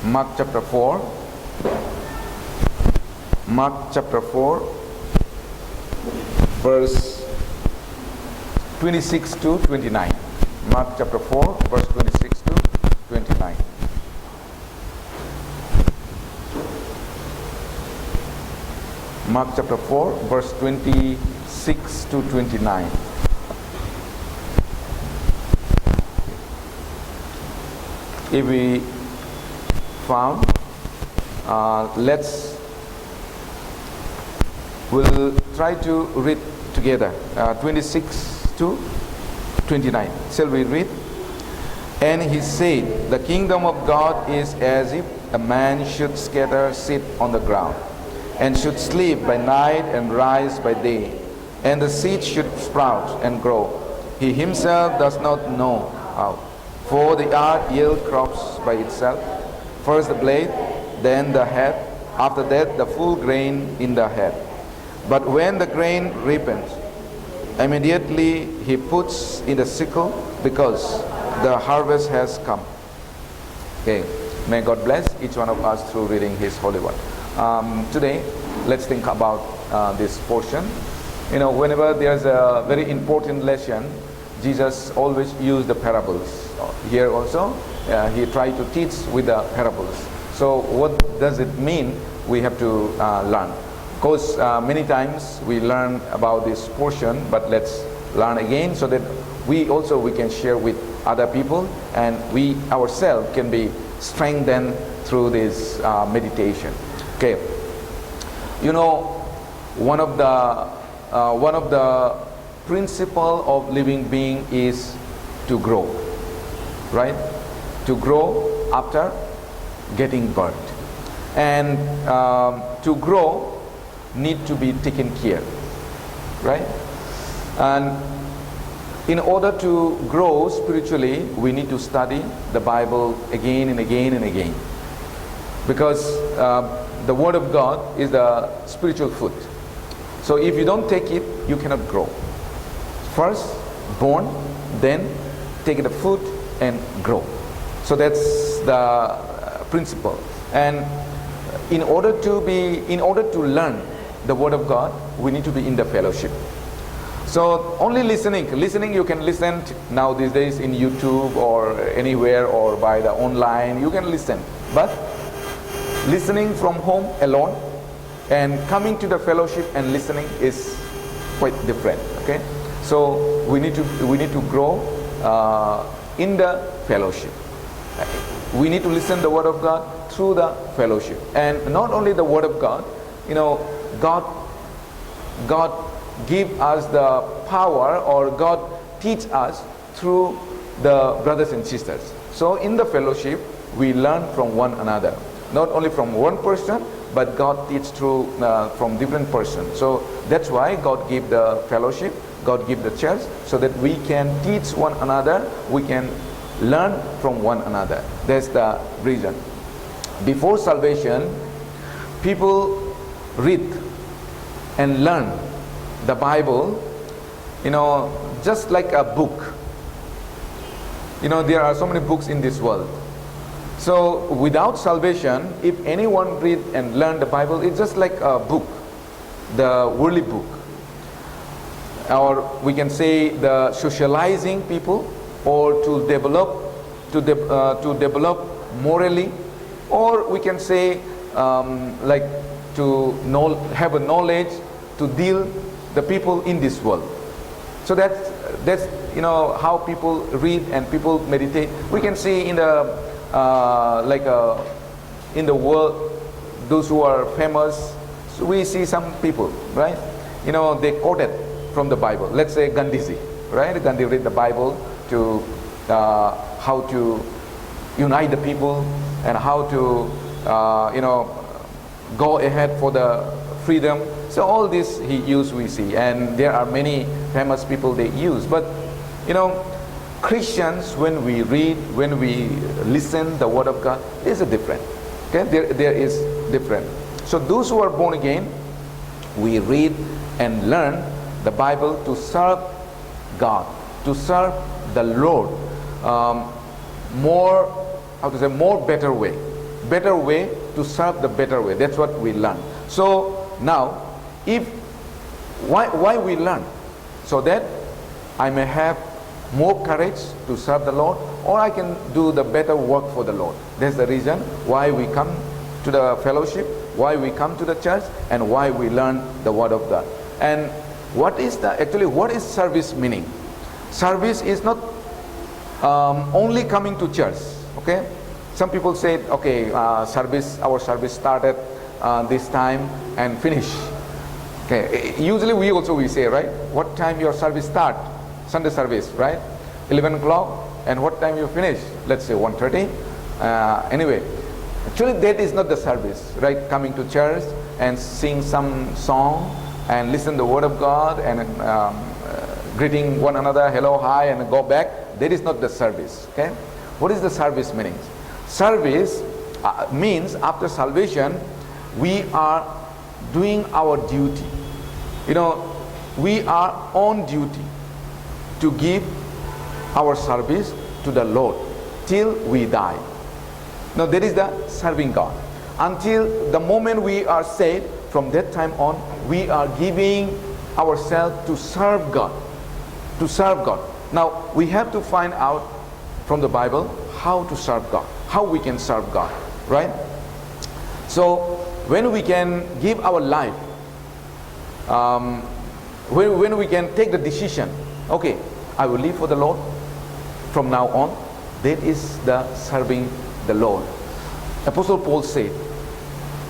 Mark chapter 4. Mark chapter 4, verse 26 to 29. Mark chapter 4, verse 26 to 29. Mark chapter 4, verse 26 to 29. If we found, we'll try to read together. 26 to 29. Shall we read? And he said, the kingdom of God is as if a man should scatter seed on the ground, and should sleep by night and rise by day, and the seed should sprout and grow. He himself does not know how. For the earth yields crops by itself, first the blade, then the head, after that the full grain in the head. But when the grain ripens, immediately he puts in the sickle, because the harvest has come. Okay, may God bless each one of us through reading His holy word. Today, let's think about this portion. Whenever there's a very important lesson, Jesus always used the parables. Here also, he tried to teach with the parables. So what does it mean? We have to learn. Of course, many times we learn about this portion, but let's learn again so that we can share with other people, and we ourselves can be strengthened through this meditation. Okay, one of the principle of living being is to grow, right? To grow after getting birth, and to grow need to be taken care, right? And in order to grow spiritually, we need to study the Bible again and again and again, because the Word of God is the spiritual food. So if you don't take it, you cannot grow. First born, then take the food and grow. So that's the principle. And in order to learn the Word of God, we need to be in the fellowship. So only listening you can listen now these days in YouTube or anywhere, or by the online you can listen. But listening from home alone and coming to the fellowship and listening is quite different. Okay, so we need to grow in the fellowship. We need to listen the Word of God through the fellowship, and not only the Word of God. God give us the power, or God teach us through the brothers and sisters. So in the fellowship, we learn from one another, not only from one person, but God teach through from different persons. So that's why God give the fellowship, God give the church, so that we can teach one another, we can learn from one another. That's the reason. Before salvation, people read and learn the Bible, just like a book. There are so many books in this world. So without salvation, if anyone read and learn the Bible, it's just like a book, the worldly book. Or we can say the socializing people, or to develop morally, or we can say like to have a knowledge to deal the people in this world. So that's how people read and people meditate. We can see in the in the world, those who are famous, so we see some people, right? They quoted from the Bible. Let's say Gandhiji, right? Gandhi read the Bible to how to unite the people, and how to go ahead for the freedom. So all this he used, we see, and there are many famous people they use. But Christians, when we read, when we listen the Word of God, is a different. Okay, there is different. So those who are born again, we read and learn the Bible to serve God, to serve the Lord, more better way. better way to serve the better way. That's what we learn. So now, why we learn? So that I may have more courage to serve the Lord, or I can do the better work for the Lord. That's the reason why we come to the fellowship, why we come to the church, and why we learn the Word of God. And what is service meaning? Service is not only coming to church. Okay, some people say, okay, our service started this time and finish. Okay, usually we say, right, what time your service start? Sunday service, right? 11 o'clock. And what time you finish? Let's say 1:30. Anyway, actually that is not the service, right? Coming to church and sing some song and listen the Word of God and greeting one another, hello, hi, and go back. That is not the service. Okay, what is the service meaning? Service means after salvation we are doing our duty. We are on duty to give our service to the Lord till we die. Now that is the serving God. Until the moment we are saved, from that time on, we are giving ourselves to serve God. To serve God. Now we have to find out from the Bible how to serve God, how we can serve God, right? So when we can give our life, when we can take the decision, okay, I will live for the Lord from now on, that is the serving the Lord. Apostle Paul said,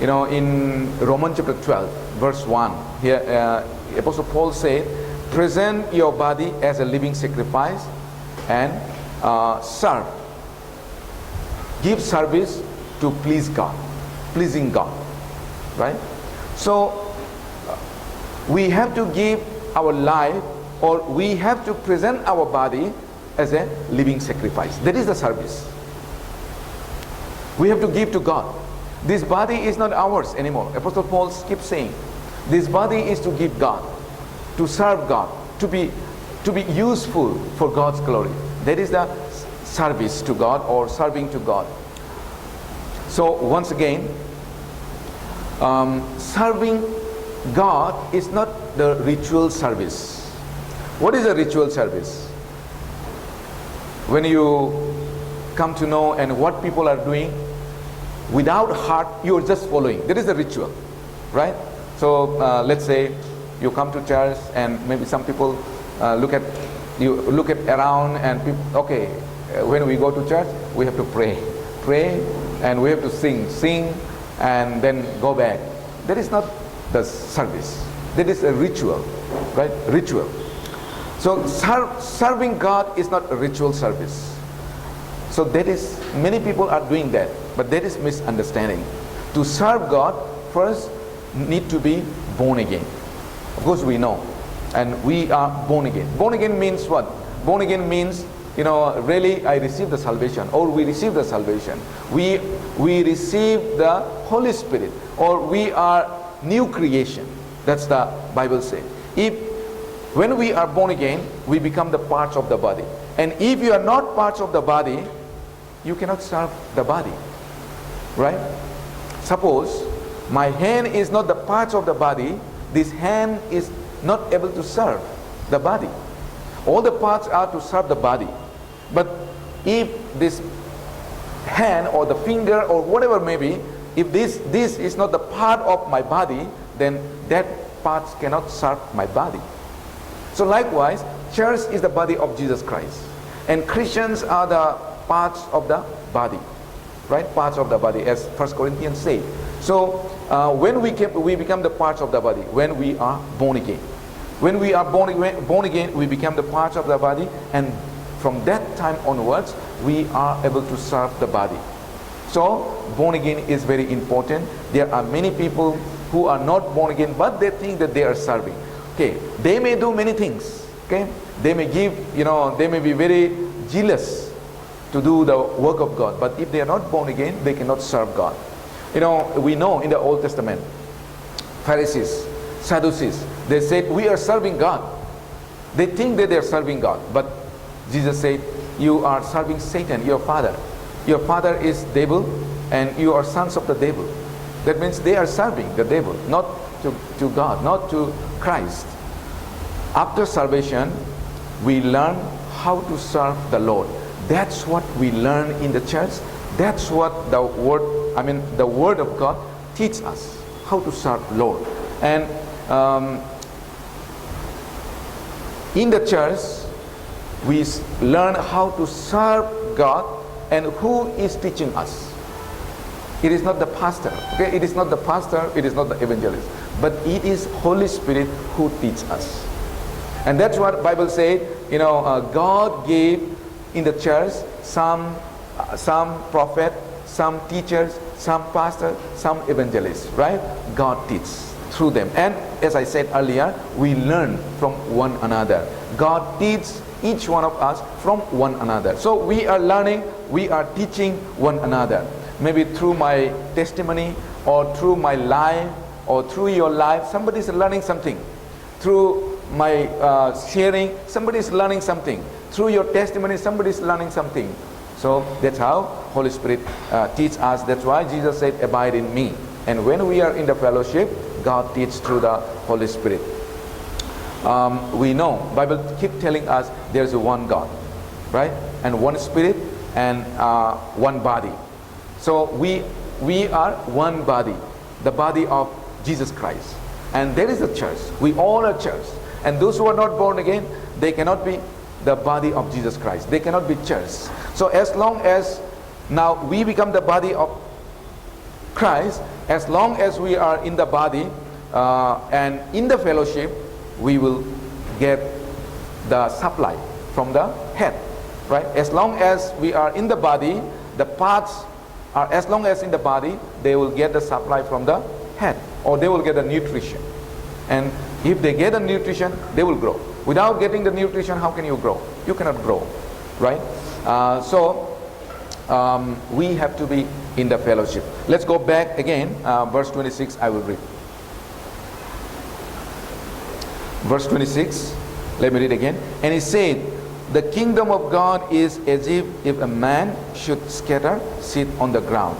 in Romans chapter 12, verse 1, here Apostle Paul said, present your body as a living sacrifice and serve. Give service to please God, pleasing God, right? So we have to give our life, or we have to present our body as a living sacrifice. That is the service. We have to give to God. This body is not ours anymore. Apostle Paul keeps saying, this body is to give God, to serve God, to be useful for God's glory. That is the service to God, or serving to God. So once again, serving God is not the ritual service. What is a ritual service? When you come to know and what people are doing, without heart, you are just following. That is the ritual, right? So let's say you come to church and maybe some people look at around and people, okay, when we go to church, we have to pray, and we have to sing, and then go back. That is not the service. That is a ritual, right? Ritual. So serving God is not a ritual service. So that is, many people are doing that, but that is misunderstanding. To serve God, first need to be born again. Of course we know, and we are born again. Born again means what? Born again means, really I received the salvation, or we received the salvation. We receive the Holy Spirit, or we are new creation. That's the Bible says. When we are born again, we become the parts of the body. And if you are not parts of the body, you cannot serve the body, right? Suppose my hand is not the parts of the body, this hand is not able to serve the body. All the parts are to serve the body. But if this hand or the finger or whatever may be, if this is not the part of my body, then that parts cannot serve my body. So likewise, church is the body of Jesus Christ, and Christians are the parts of the body, right? Parts of the body, as 1 Corinthians say. So when we become the parts of the body, when we are born again. When we are born again, we become the parts of the body, and from that time onwards, we are able to serve the body. So born again is very important. There are many people who are not born again, but they think that they are serving. Okay, they may do many things. Okay, they may give, they may be very jealous to do the work of God. But if they are not born again, they cannot serve God. We know in the Old Testament, Pharisees, Sadducees, they said, we are serving God. They think that they are serving God. But Jesus said, you are serving Satan, your father. Your father is devil, and you are sons of the devil. That means they are serving the devil, not to God, not to Christ. After salvation, we learn how to serve the Lord. That's what we learn in the church. That's what the Word of God teaches us, how to serve Lord. And in the church, we learn how to serve God, and who is teaching us. It is not the pastor, okay? It is not the pastor, it is not the evangelist, but it is Holy Spirit who teaches us. And that's what Bible said, God gave in the church some prophet, some teachers, some pastor, some evangelists, right? God teaches through them. And as I said earlier, we learn from one another. God teaches each one of us from one another. So we are learning, we are teaching one another. Maybe through my testimony, or through my life, or through your life, somebody is learning something. Through my sharing, somebody is learning something. Through your testimony, somebody is learning something. So that's how Holy Spirit teaches us. That's why Jesus said, abide in me. And when we are in the fellowship, God teaches through the Holy Spirit. We know, Bible keep telling us there's a one God, right? And one Spirit and one body. So we are one body, the body of Jesus Christ. And there is a church. We all are church. And those who are not born again, they cannot be the body of Jesus Christ. They cannot be church. So as long as now we become the body of Christ, as long as we are in the body and in the fellowship, we will get the supply from the head, right? As long as we are in the body, the parts are, as long as in the body, they will get the supply from the head, or they will get the nutrition. And if they get the nutrition, they will grow. Without getting the nutrition, how can you grow? You cannot grow, right? So we have to be in the fellowship. Let's go back again, verse 26, I will read. Verse 26, let me read again. And he said, the kingdom of God is as if a man should scatter seed on the ground.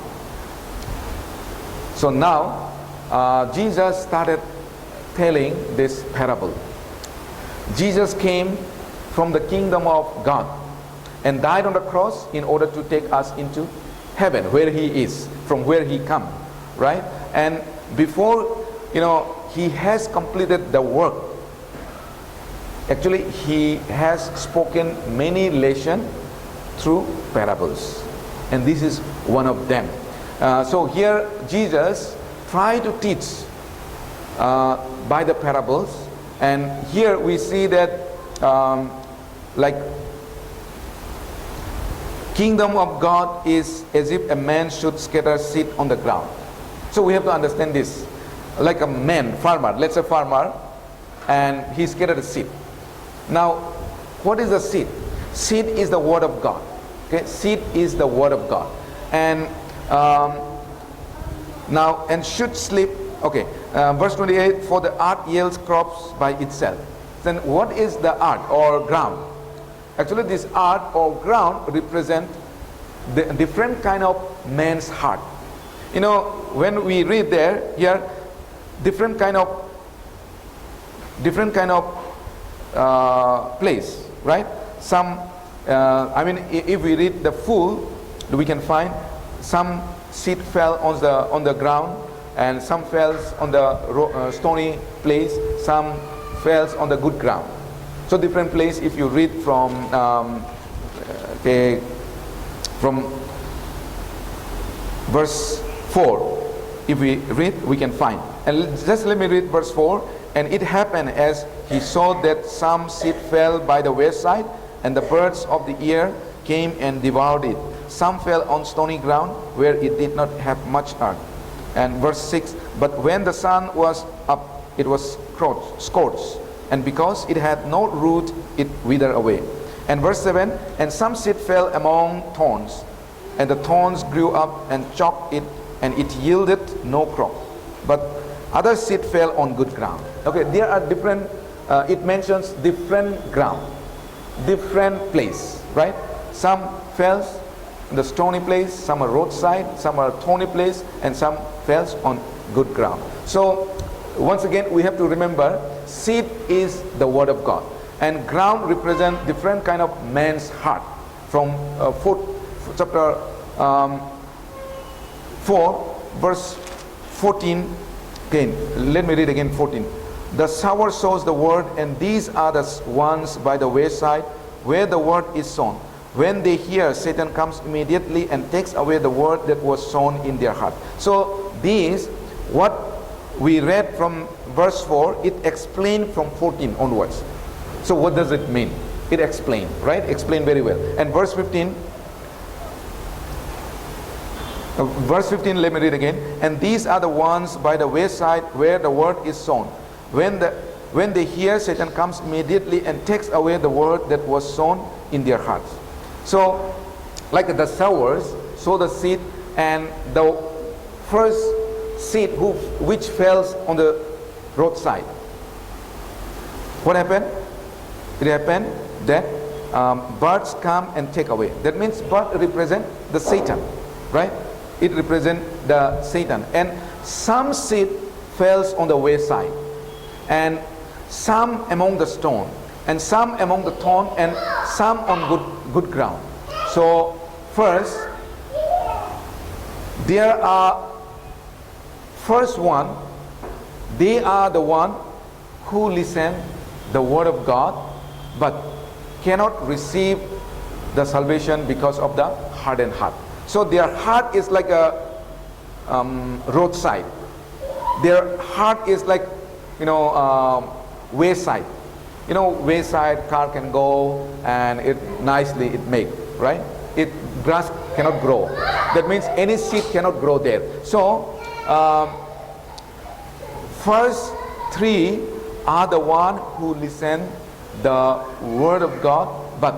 So now, Jesus started telling this parable. Jesus came from the kingdom of God and died on the cross in order to take us into heaven, where he is, from where he come, right? And before, he has completed the work. Actually, he has spoken many lessons through parables, and this is one of them. So here Jesus tried to teach by the parables, and here we see that like kingdom of God is as if a man should scatter seed on the ground. So we have to understand this, like a man, farmer, let's say farmer, and he scattered a seed. Now, what is the seed? Seed is the word of God. Okay, seed is the word of God. And now, and should sleep. Okay, verse 28. For the earth yields crops by itself. Then, what is the earth or ground? Actually, this earth or ground represent the different kind of man's heart. When we read here, different kind of place, right? Some, if we read the full, we can find some seed fell on the ground, and some fell on the stony place, some fell on the good ground. So different place. If you read from verse 4, if we read, we can find. And just let me read verse 4. And it happened as he saw that some seed fell by the wayside, and the birds of the air came and devoured it. Some fell on stony ground, where it did not have much earth. And verse 6, but when the sun was up, it was scorched, and because it had no root, it withered away. And verse 7, and some seed fell among thorns, and the thorns grew up and choked it, and it yielded no crop. But other seed fell on good ground. Okay, there are different, it mentions different ground, different place, right? Some fell in the stony place, some are roadside, some are thorny place, and some falls on good ground. So once again we have to remember, seed is the word of God, and ground represent different kind of man's heart. From chapter 4 verse 14 again, let me read again 14. The sower sows the word, and these are the ones by the wayside where the word is sown. When they hear, Satan comes immediately and takes away the word that was sown in their heart. So these, what we read from verse 4, it explained from 14 onwards. So what does it mean? It explained, right? Explained very well. And verse 15, let me read again. And these are the ones by the wayside where the word is sown. When they hear, Satan comes immediately and takes away the word that was sown in their hearts. So, like the sowers sow the seed, and the first seed which falls on the roadside. What happened? It happened that birds come and take away. That means bird represent the Satan, right? It represent the Satan. And some seed falls on the wayside, and some among the stone, and some among the thorn, and some on good ground. So first, there are first one, they are the one who listen the word of God but cannot receive the salvation because of the hardened heart. So their heart is like a roadside. Their heart is like, wayside. Wayside car can go and it nicely it make, right? Grass cannot grow. That means any seed cannot grow there. So first three are the one who listen the word of God but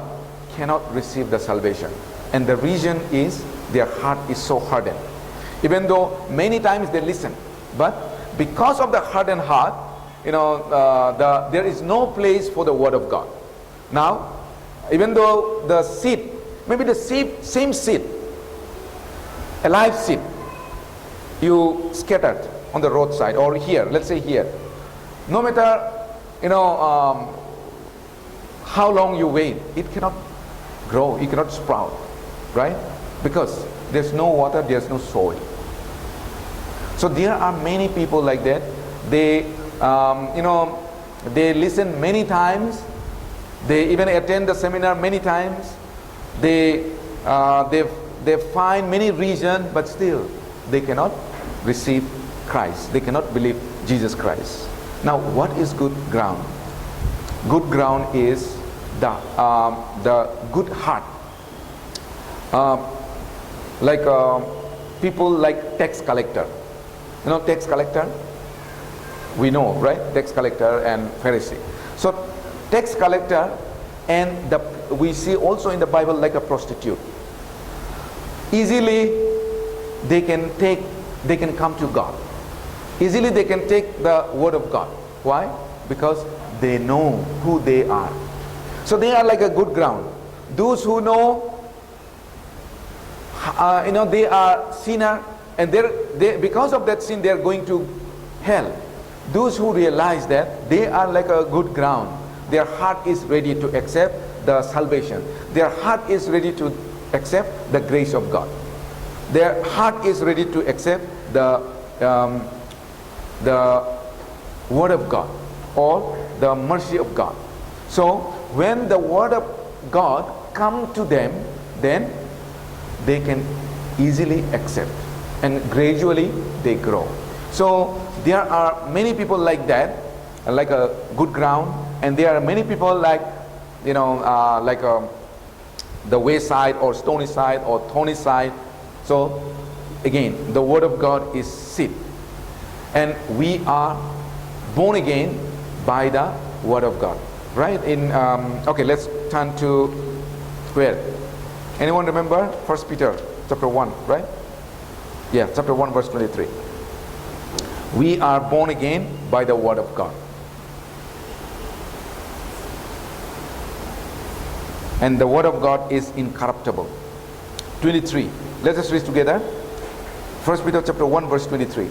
cannot receive the salvation. And the reason is their heart is so hardened. Even though many times they listen, but because of the hardened heart, there is no place for the word of God. Now, even though the seed, maybe the same seed, a live seed, you scattered on the roadside or here, let's say here, no matter how long you wait, it cannot grow, it cannot sprout, right? Because there's no water, there's no soil. So there are many people like that. They they listen many times, they even attend the seminar many times, they find many reasons, but still they cannot receive Christ, they cannot believe Jesus Christ. Now what is good ground? Good ground is the good heart. People like tax collector. Tax collector? We know, right? Tax collector and Pharisee. So tax collector, and we see also in the Bible like a prostitute. Easily they can come to God. Easily they can take the word of God. Why? Because they know who they are. So they are like a good ground. Those who know, they are sinner, and because of that sin they are going to hell. Those who realize that they are like a good ground, their heart is ready to accept the salvation. Their heart is ready to accept the grace of God. Their heart is ready to accept the word of God or the mercy of God. So when the word of God come to them, then they can easily accept, and gradually they grow. So there are many people like that, like a good ground, and there are many people like the wayside or stony side or thorny side. So again, the word of God is seed, and we are born again by the word of God, right? Okay, let's turn to where? Anyone remember? 1 Peter chapter 1, right? Yeah, chapter 1 verse 23. We are born again by the word of God. And the word of God is incorruptible. 23. Let us read together. 1 Peter chapter 1 verse 23.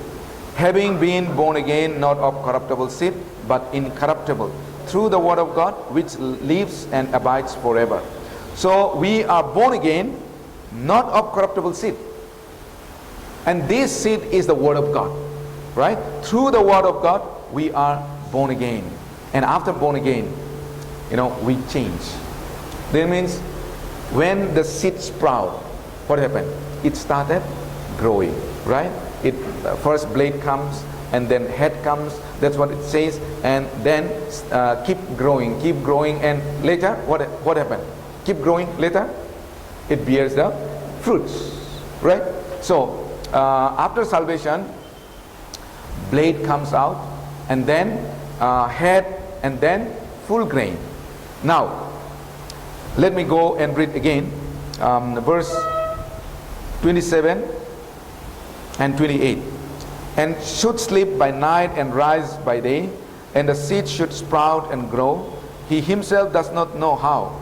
Having been born again, not of corruptible seed, but incorruptible, through the word of God, which lives and abides forever. So we are born again, not of corruptible seed. And this seed is the word of God. Right? Through the word of God, we are born again. And after born again, we change. That means when the seed sprout, what happened? It started growing, right? It first blade comes, and then head comes. That's what it says. And then keep growing, and later what happened? Keep growing. Later, it bears the fruits, right? So after salvation, blade comes out, and then head, and then full grain. Now, let me go and read again, verse 27 and 28. And should sleep by night and rise by day, and the seed should sprout and grow. He himself does not know how.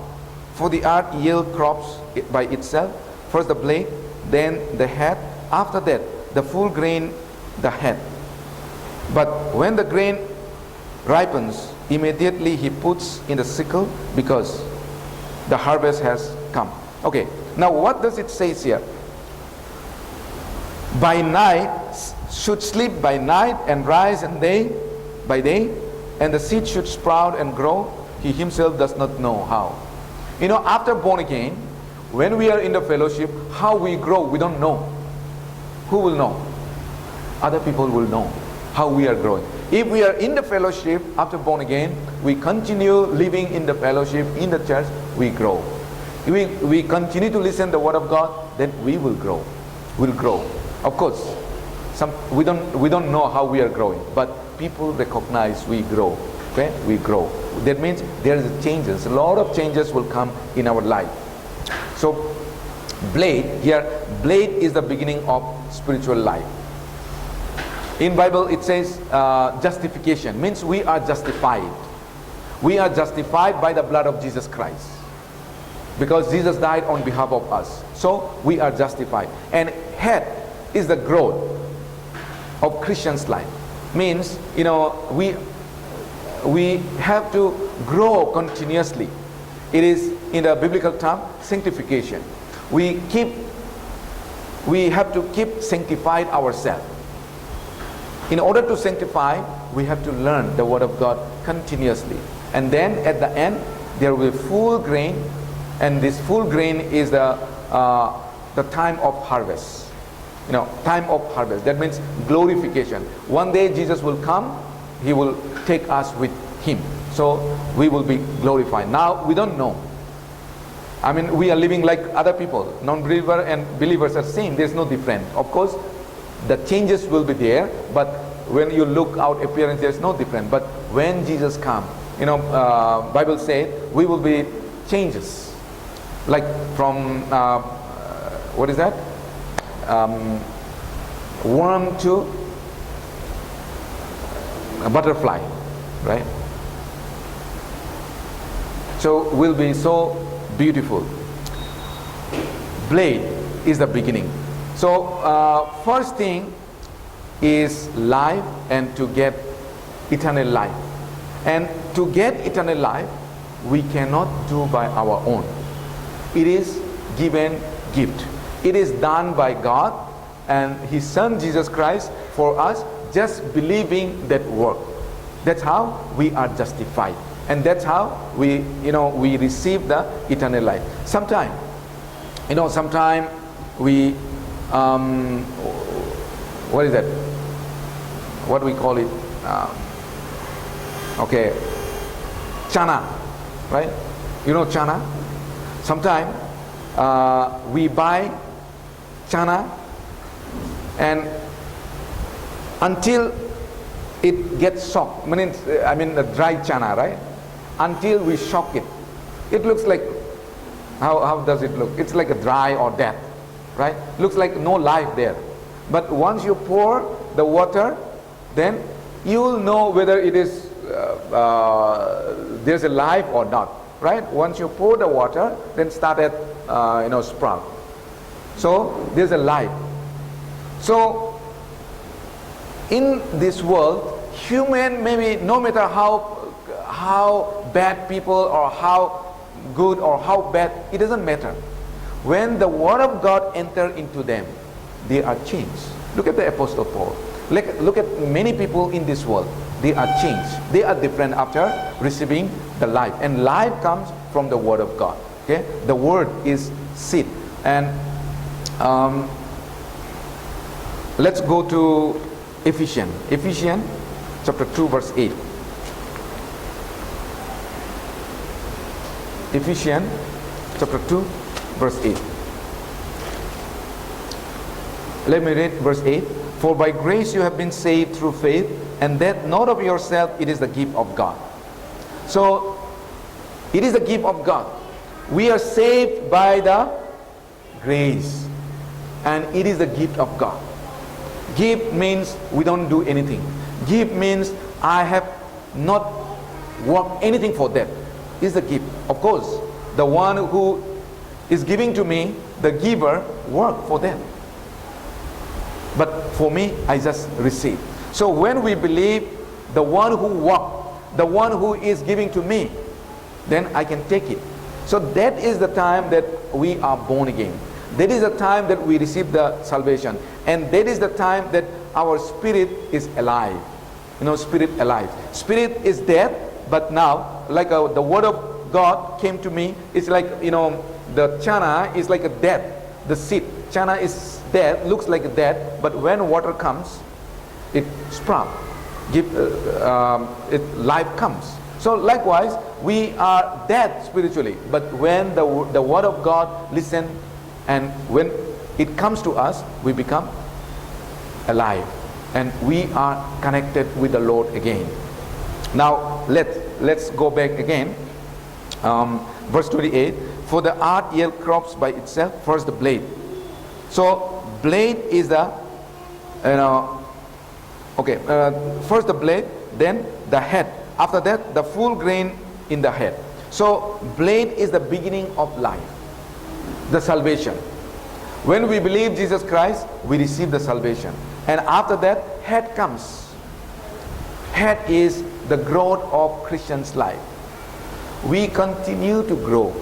For the earth yields crops by itself, first the blade, then the head, after that the full grain, the head. But when the grain ripens, immediately he puts in the sickle, because the harvest has come. Okay, now what does it say here? By night, should sleep by night and rise and day by day, and the seed should sprout and grow. He himself does not know how. After born again, when we are in the fellowship, how we grow, we don't know. Who will know? Other people will know how we are growing. If we are in the fellowship after born again, we continue living in the fellowship in the church, we grow. If we continue to listen to the word of God, then we will grow. We'll grow. Of course, we don't know how we are growing, but people recognize we grow. Okay, we grow. That means there is changes. A lot of changes will come in our life. So, blade is the beginning of spiritual life. In Bible it says justification, means we are justified. We are justified by the blood of Jesus Christ, because Jesus died on behalf of us. So we are justified. And head is the growth of Christian's life. Means we have to grow continuously. It is, in the biblical term, sanctification. We have to keep sanctified ourselves. In order to sanctify, we have to learn the word of God continuously. And then at the end, there will be full grain, and this full grain is the time of harvest. Time of harvest. That means glorification. One day Jesus will come, he will take us with him. So we will be glorified. Now we don't know. We are living like other people. Non-believer and believers are same. There's no difference. Of course, the changes will be there, but when you look out appearance, there's no difference. But when Jesus comes, Bible says we will be changes, like from what is that? Worm to a butterfly, right? So we'll be so beautiful. Blade is the beginning. So first thing is life, and to get eternal life. And to get eternal life, we cannot do by our own. It is given gift. It is done by God and his son Jesus Christ for us, just believing that work. That's how we are justified, and that's how we receive the eternal life. Sometime we what is that? What we call it? Chana, right? Chana. Sometime we buy chana, and until it gets soaked, the dry chana, right? Until we shock it, it looks like, how does it look? It's like a dry or dead, right? Looks like no life there. But once you pour the water, then you will know whether it is there's a life or not, right? Once you pour the water, then start at sprout. So there's a life. So in this world, human, maybe no matter how bad people or how good or how bad, it doesn't matter. When the word of God enter into them, they are changed. Look at the Apostle Paul. Look at many people in this world. They are changed. They are different after receiving the life. And life comes from the word of God. Okay? The word is seed. And let's go to Ephesians chapter 2 verse 8. Ephesians chapter 2 verse 8. Let me read verse 8. For by grace you have been saved through faith, and that not of yourself, it is the gift of God. So it is the gift of God. We are saved by the grace, and it is the gift of God. Gift means we don't do anything. Gift means I have not worked anything for that. Is the gift. Of course, the one who is giving to me, the giver, work for them. But for me, I just receive. So when we believe the one who worked, the one who is giving to me, then I can take it. So that is the time that we are born again. That is the time that we receive the salvation. And that is the time that our spirit is alive. You know, spirit alive. Spirit is dead, but now, like the word of God came to me, it's like, you know, the chana is like a dead. The seed, chana is dead, looks like a dead, but when water comes, it sprouts. Life comes. So likewise, we are dead spiritually, but when the word of God listen, and when it comes to us, we become alive, and we are connected with the Lord again. Now let's go back again. Verse 28. For the earth yield crops by itself. First the blade. So blade is the first the blade, then the head. After that, the full grain in the head. So blade is the beginning of life, the salvation. When we believe Jesus Christ, we receive the salvation. And after that, head comes. Head is the growth of Christian's life. We continue to grow.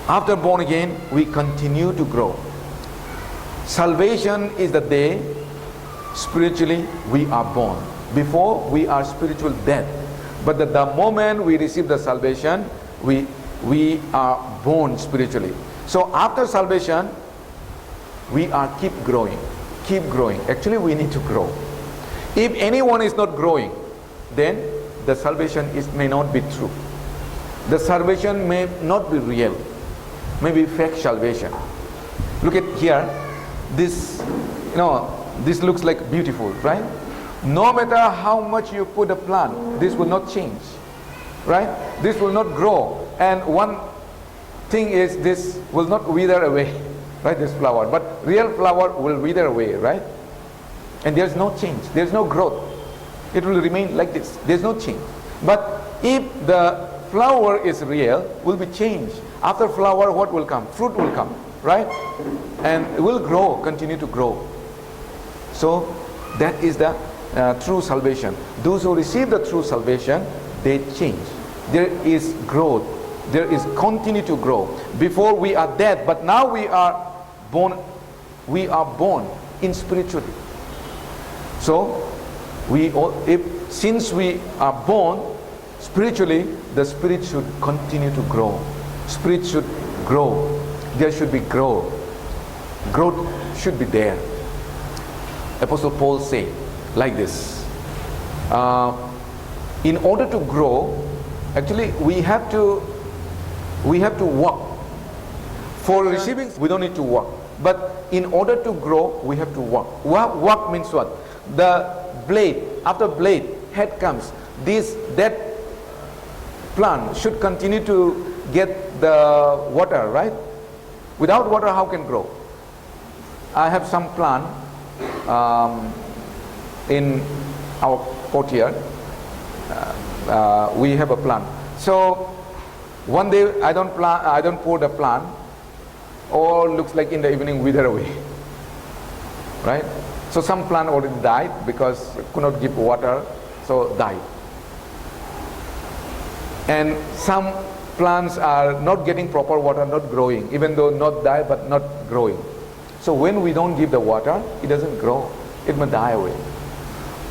After born again, we continue to grow. Salvation is the day spiritually we are born. Before, we are spiritual dead. But the moment we receive the salvation, we are born spiritually. So after salvation, we are keep growing. Actually, we need to grow. If anyone is not growing, then the salvation may not be true. The salvation may not be real. Maybe fake salvation. Look at here. This looks like beautiful, right? No matter how much you put a plant, this will not change, right? This will not grow. And one thing is, this will not wither away, right? This flower, but real flower will wither away, right? And there's no change. There's no growth. It will remain like this. There's no change. But if the flower is real, will be changed. After flower, what will come? Fruit will come, right? And it will grow, continue to grow. So that is the true salvation. Those who receive the true salvation, they change. There is growth. There is continue to grow. Before we are dead, but now we are born. We are born in spiritually. So since we are born spiritually, the spirit should continue to grow. Spirit should grow. There should be growth. Growth should be there. Apostle Paul said like this. In order to grow, actually we have to work. For receiving, we don't need to work. But in order to grow, we have to work. Work means what? The blade, after blade, head comes. That plant should continue to get the water, right? Without water, how can grow? I have some plant in our courtyard. We have a plant. So one day I don't pour the plant, or looks like in the evening wither away. Right? So some plant already died because could not give water, so died. And some plants are not getting proper water, not growing, even though not die but not growing. So when we don't give the water, it doesn't grow, it may die away.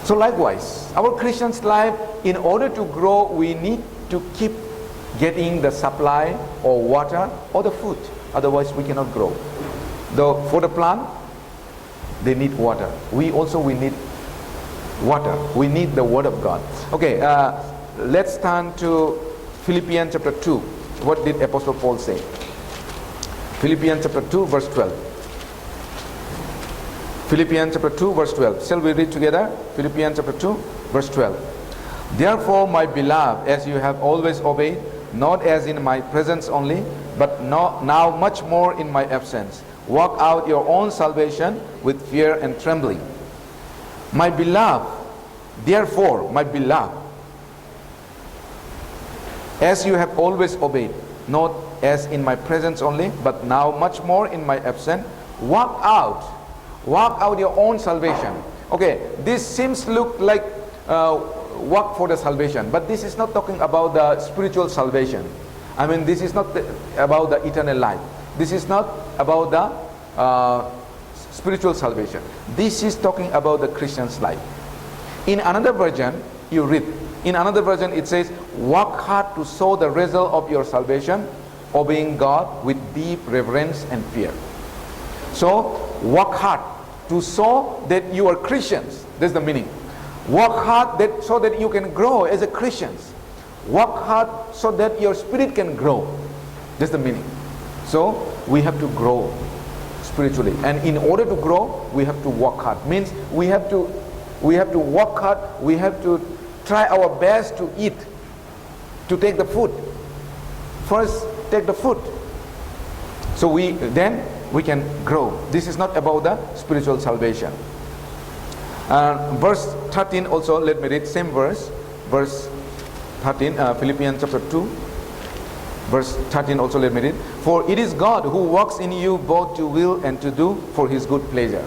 So likewise, our Christian's life, in order to grow, we need to keep getting the supply or water or the food. Otherwise we cannot grow. For the plant, they need water. We need water. We need the word of God. Okay, let's turn to Philippians chapter 2. What did Apostle Paul say? Philippians chapter 2 verse 12. Philippians chapter 2 verse 12. Shall we read together? Philippians chapter 2 verse 12. Therefore, my beloved, as you have always obeyed, not as in my presence only, but now much more in my absence, work out your own salvation with fear and trembling. My beloved, therefore, my beloved, as you have always obeyed, not as in my presence only, but now much more in my absence, work out your own salvation. Okay, this seems look like work for the salvation, but this is not talking about the spiritual salvation. I mean, this is not about the eternal life. This is not about the spiritual salvation. This is talking about the Christian's life. In another version, you read, in another version it says, work hard to sow the result of your salvation, obeying God with deep reverence and fear. So, work hard to sow that you are Christians. That's the meaning. Work hard so that you can grow as a Christian. Work hard so that your spirit can grow. That's the meaning. So we have to grow spiritually, and in order to grow, we have to work hard. Means we have to work hard. We have to try our best to eat, to take the food. First, take the food. So then we can grow. This is not about the spiritual salvation. Verse 13 also, let me read same verse. Verse 13, Philippians chapter 2. Verse 13 also let me read. For it is God who works in you both to will and to do for his good pleasure.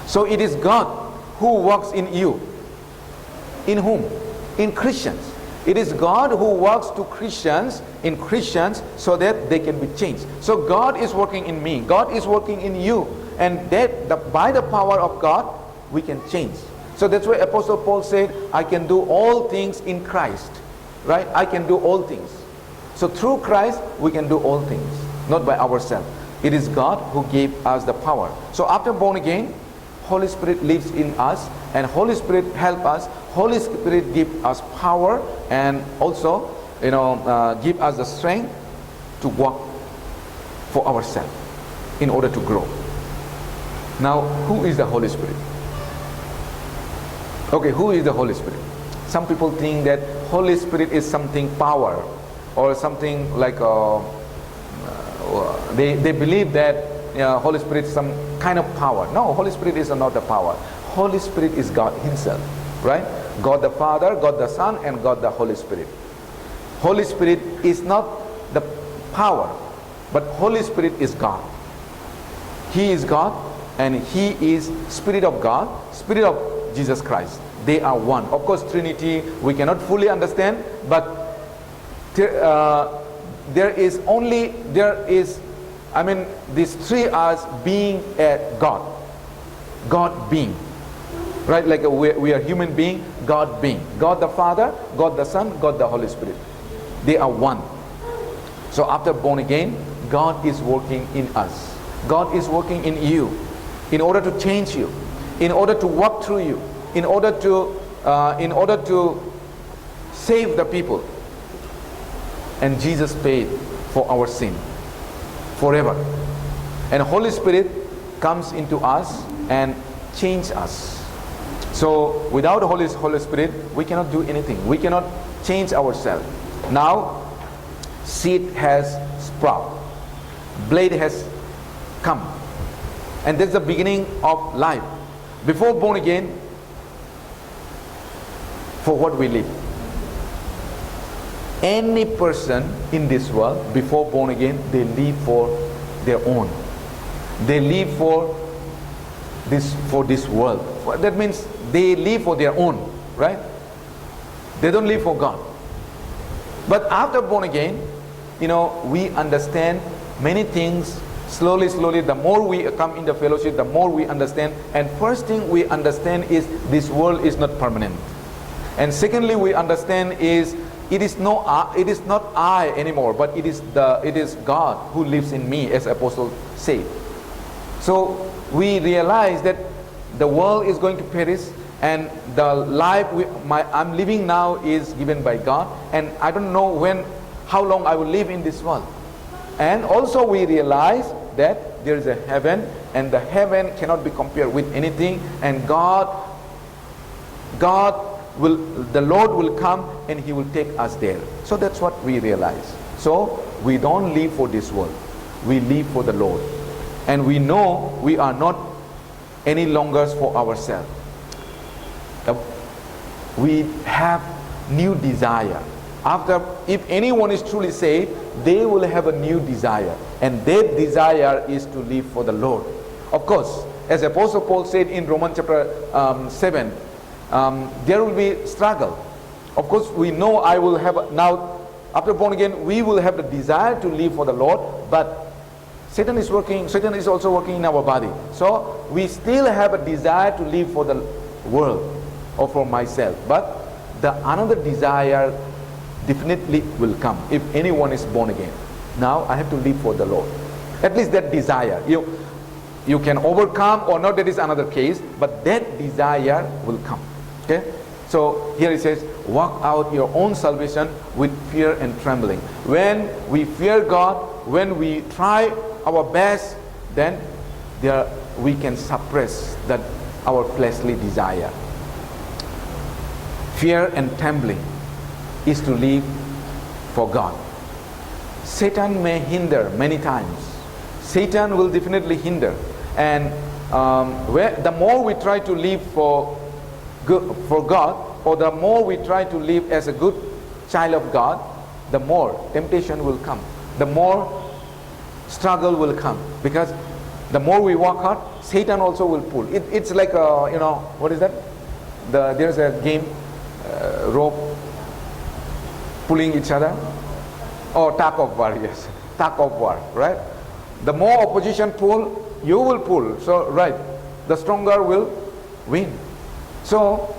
So it is God who works in you. In whom? In Christians. It is God who works to Christians, in Christians, so that they can be changed. So God is working in me. God is working in you. And by the power of God, we can change. So that's why Apostle Paul said, I can do all things in Christ. Right? I can do all things. So through Christ, we can do all things. Not by ourselves. It is God who gave us the power. So after born again, Holy Spirit lives in us, and Holy Spirit help us. Holy Spirit give us power, and also give us the strength to work for ourselves in order to grow. Now, who is the Holy Spirit? Okay, who is the Holy Spirit? Some people think that Holy Spirit is something power, or something like they believe that Holy Spirit is some kind of power. No, Holy Spirit is not the power. Holy Spirit is God himself, right? God the Father, God the Son, and God the Holy Spirit. Holy Spirit is not the power, but Holy Spirit is God. He is God, and He is Spirit of God, Spirit of Jesus Christ. They are one. Of course, Trinity we cannot fully understand, but these three are being God. God being. Right? Like we are human being, God being. God the Father, God the Son, God the Holy Spirit. They are one. So after born again, God is working in us. God is working in you in order to change you, in order to walk through you, in order to save the people. And Jesus paid for our sin forever. And Holy Spirit comes into us and changes us. So without the Holy Spirit, we cannot do anything. We cannot change ourselves. Now, seed has sprouted. Blade has come. And that's the beginning of life. Before born again, for what we live. Any person in this world, before born again, they live for their own. They live for this world. That means they live for their own, right? They don't live for God. But after born again, we understand many things slowly, the more we come in the fellowship, the more we understand. And first thing we understand is this world is not permanent. And secondly, we understand is it is not I anymore, but it is God who lives in me, as Apostle said. So we realize that the world is going to perish, and the life I'm living now is given by God, and I don't know how long I will live in this world. And also we realize that there is a heaven, and the heaven cannot be compared with anything, and the Lord will come and He will take us there. So that's what we realize. So we don't live for this world, we live for the Lord, and we know we are not any longer for ourselves. We have new desire. If anyone is truly saved, they will have a new desire, and their desire is to live for the Lord. Of course, as Apostle Paul said in Romans chapter 7, there will be struggle. Of course, we know now, after born again, we will have the desire to live for the Lord, but Satan is also working in our body. So we still have a desire to live for the world or for myself. But the another desire definitely will come if anyone is born again. Now I have to live for the Lord. At least that desire. You can overcome or not, that is another case, but that desire will come. Okay? So here it says, work out your own salvation with fear and trembling. When we fear God, when we try our best, then we can suppress our fleshly desire. Fear and trembling is to live for God. Satan may hinder many times. Satan will definitely hinder, and the more we try to live for God, or the more we try to live as a good child of God, the more temptation will come, the more struggle will come, because the more we work hard, Satan also will pull. It's like what is that? There's a game, rope pulling each other, or tug of war. Yes, tug of war, right? The more opposition pull, you will pull. So right, the stronger will win. So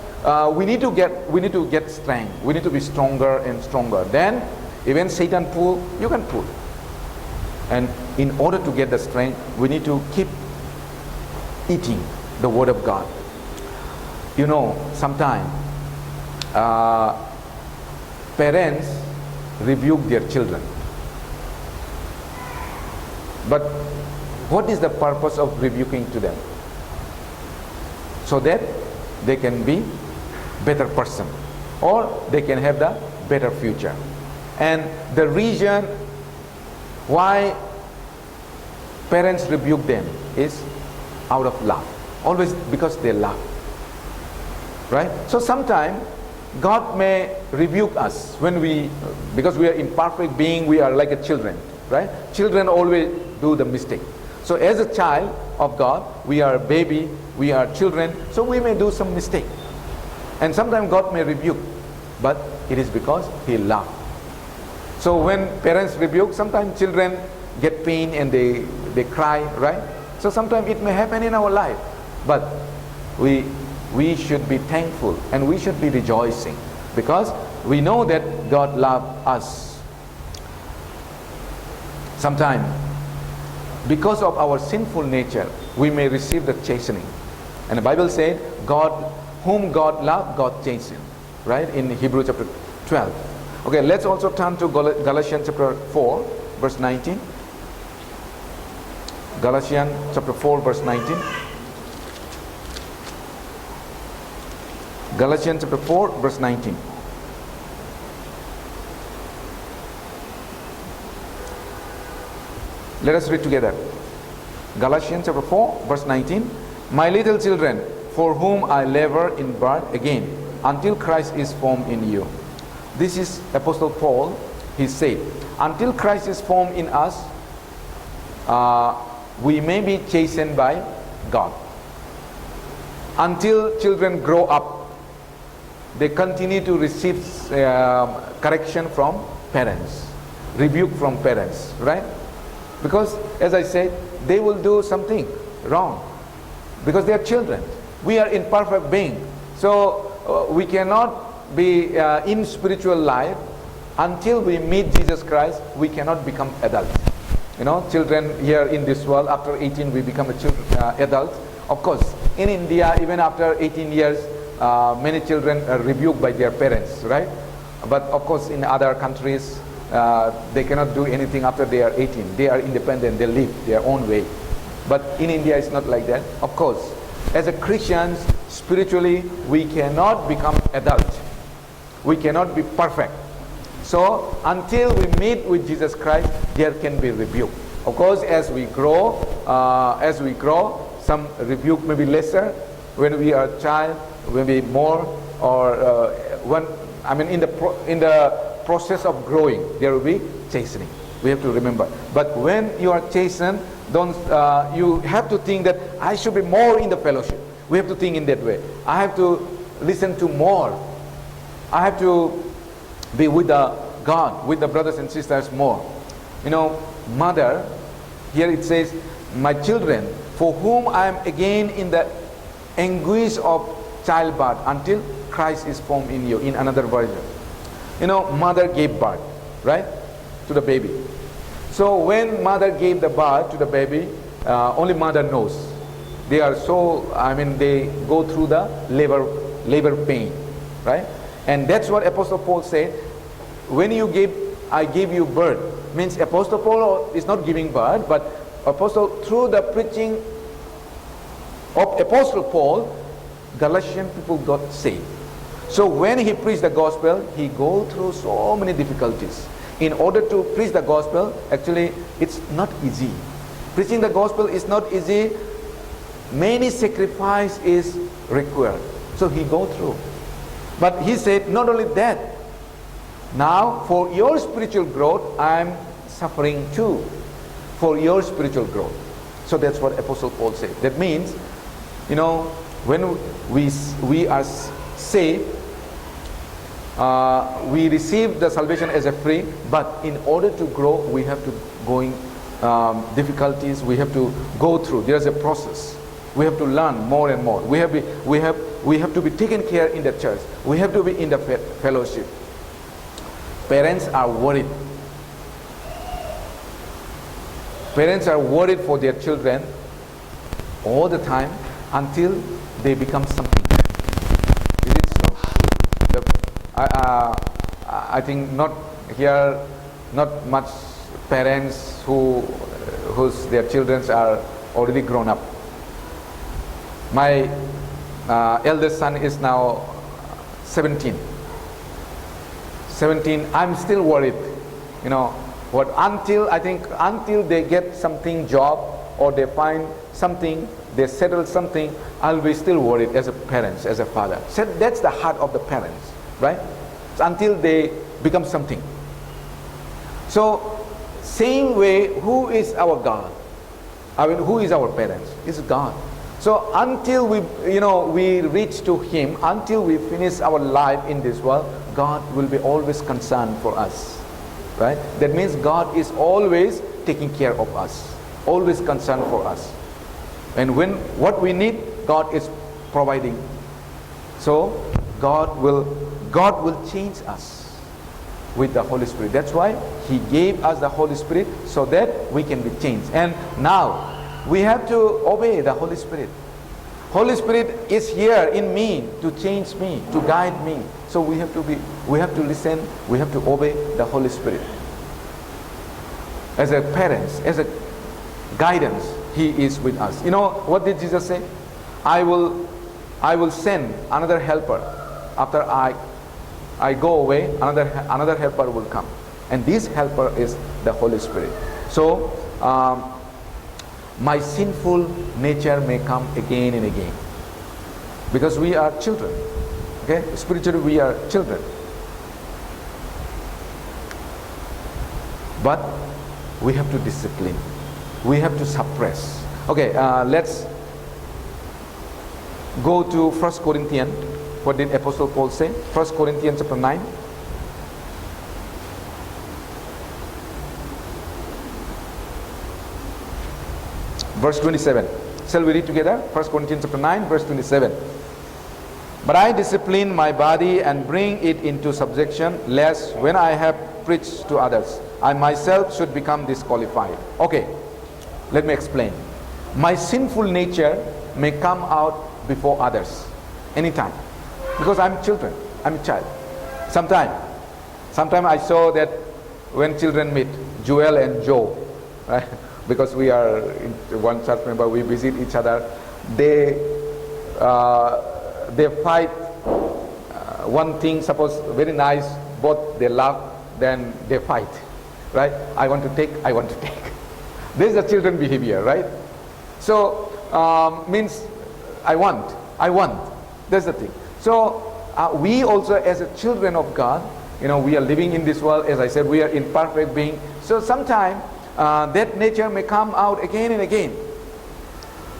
we need to get strength. We need to be stronger and stronger. Then even Satan pull, you can pull. And in order to get the strength, we need to keep eating the Word of God. Sometimes parents rebuke their children. But what is the purpose of rebuking to them? So that they can be better person, or they can have the better future. And the reason why parents rebuke them is out of love. Always because they love. Right? So sometimes God may rebuke us because we are imperfect being, we are like a children. Right? Children always do the mistake. So as a child of God, we are a baby, we are children, so we may do some mistake. And sometimes God may rebuke, but it is because He loves. So when parents rebuke, sometimes children get pain and they cry, right? So sometimes it may happen in our life, but we should be thankful and we should be rejoicing, because we know that God loves us. Sometimes because of our sinful nature, we may receive the chastening. And the Bible said, whom God loves, God chastens. Right? In Hebrews chapter 12. Okay, let's also turn to Galatians chapter 4, verse 19. Galatians chapter 4, verse 19. Galatians chapter 4, verse 19. Let us read together. Galatians chapter 4, verse 19. My little children, for whom I labor in birth again, until Christ is formed in you. This is Apostle Paul. He said, until Christ is formed in us, we may be chastened by God. Until children grow up, they continue to receive correction from parents, rebuke from parents, right? Because, as I said, they will do something wrong because they are children. We are imperfect beings, so we cannot be in spiritual life until we meet Jesus Christ. We cannot become adults. You know, children here in this world, after 18 we become adults. Of course, in India, even after 18 years, many children are rebuked by their parents, right? But of course, in other countries, they cannot do anything after they are 18. They are independent, they live their own way. But in India, it's not like that. Of course, as a Christians, spiritually, we cannot become adult. We cannot be perfect. So, until we meet with Jesus Christ, there can be rebuke. Of course, as we grow, some rebuke may be lesser. When we are a child, maybe more, or in the process of growing, there will be chastening. We have to remember. But when you are chastened, you have to think that I should be more in the fellowship. We have to think in that way. I have to listen to more. I have to be with God, with the brothers and sisters more. You know, mother, here it says, my children, for whom I am again in the anguish of childbirth until Christ is formed in you, in another version. You know, mother gave birth, right, to the baby. So when mother gave the birth to the baby, only mother knows. They are so, they go through the labor pain, right? And that's what Apostle Paul said. When I gave you birth, means Apostle Paul is not giving birth, but through the preaching of Apostle Paul, Galatian people got saved. So when he preached the gospel, he go through so many difficulties. In order to preach the gospel, actually, it's not easy. Preaching the gospel is not easy. Many sacrifice is required. So he go through. But he said, not only that, now for your spiritual growth, I am suffering too. For your spiritual growth. So that's what Apostle Paul said. That means, you know, when we are saved, we receive the salvation as a free, but in order to grow, we have to going difficulties. We have to go through. There's a process. We have to learn more and more. We have to be taken care in the church. We have to be in the fellowship. Parents are worried. Parents are worried for their children all the time until they become something. Is it so? I think not much parents whose their children are already grown up. My eldest son is now 17. I'm still worried, you know. Until they get something job or they find something, they settle something, I'll be still worried as a parent, as a father. So that's the heart of the parents, right? So until they become something. So same way, who is our God? Who is our parents? It's God. So until we reach to Him, until we finish our life in this world, God will be always concerned for us. Right? That means God is always taking care of us, always concerned for us. And when what we need, God is providing. So God will change us with the Holy Spirit. That's why He gave us the Holy Spirit so that we can be changed. And now we have to obey the Holy Spirit. Holy Spirit is here in me to change me, to guide me. So we have to listen, we have to obey the Holy Spirit. As a parents, as a guidance, He is with us. You know, what did Jesus say? I will send another helper. After I go away, another helper will come. And this helper is the Holy Spirit. So, my sinful nature may come again and again. Because we are children. Okay? Spiritually we are children. But we have to discipline. We have to suppress. Okay, let's go to 1 Corinthians. What did Apostle Paul say? 1 Corinthians chapter 9. Verse 27. Shall we read together? 1 Corinthians chapter 9, verse 27. But I discipline my body and bring it into subjection, lest when I have preached to others, I myself should become disqualified. Okay, let me explain. My sinful nature may come out before others anytime, because I'm a child. Sometime I saw that when children meet, Joel and Joe, right? Because we are in one church member, we visit each other. They fight. One thing, suppose very nice, both they love, then they fight, right? I want to take. This is the children behavior, right? So means I want. That's the thing. So we also, as a children of God, we are living in this world. As I said, we are imperfect being. So sometimes that nature may come out again and again.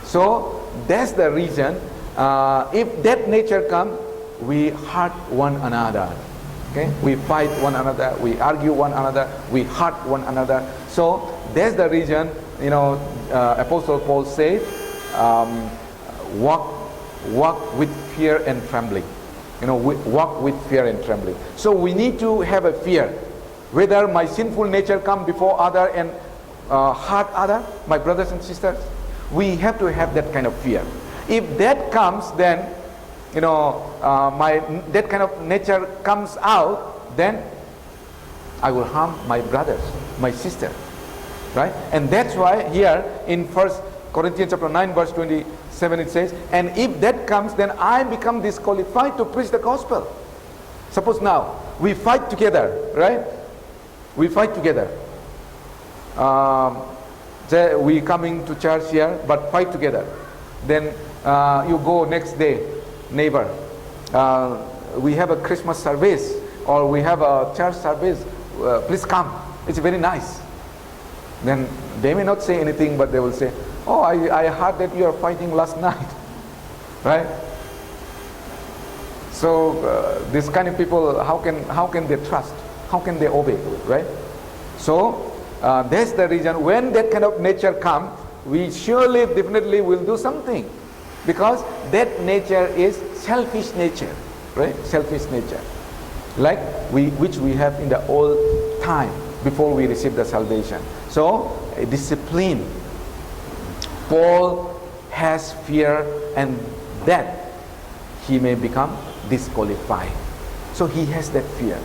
So that's the reason. If that nature comes, we hurt one another. Okay, we fight one another, we argue one another, we hurt one another. So that's the reason. Apostle Paul said, walk with fear and trembling. Walk with fear and trembling. So we need to have a fear, whether my sinful nature come before other and hurt other, my brothers and sisters. We have to have that kind of fear. If that comes, then that kind of nature comes out, then I will harm my brothers, my sister, right? And that's why here in 1 Corinthians chapter 9 verse 27 it says, and if that comes, then I become disqualified to preach the gospel. Suppose now we fight together, right? We fight together. We coming to church here, but fight together. Then you go next day, neighbor, we have a Christmas service or we have a church service, please come, it's very nice. Then they may not say anything, but they will say, oh, I heard that you are fighting last night, right? So this kind of people, how can they trust, how can they obey, right? So that's the reason when that kind of nature comes, we surely definitely will do something, because that nature is selfish nature, right? Selfish nature, like which we have in the old time before we receive the salvation. So a discipline. Paul has fear, and that he may become disqualified. So he has that fear.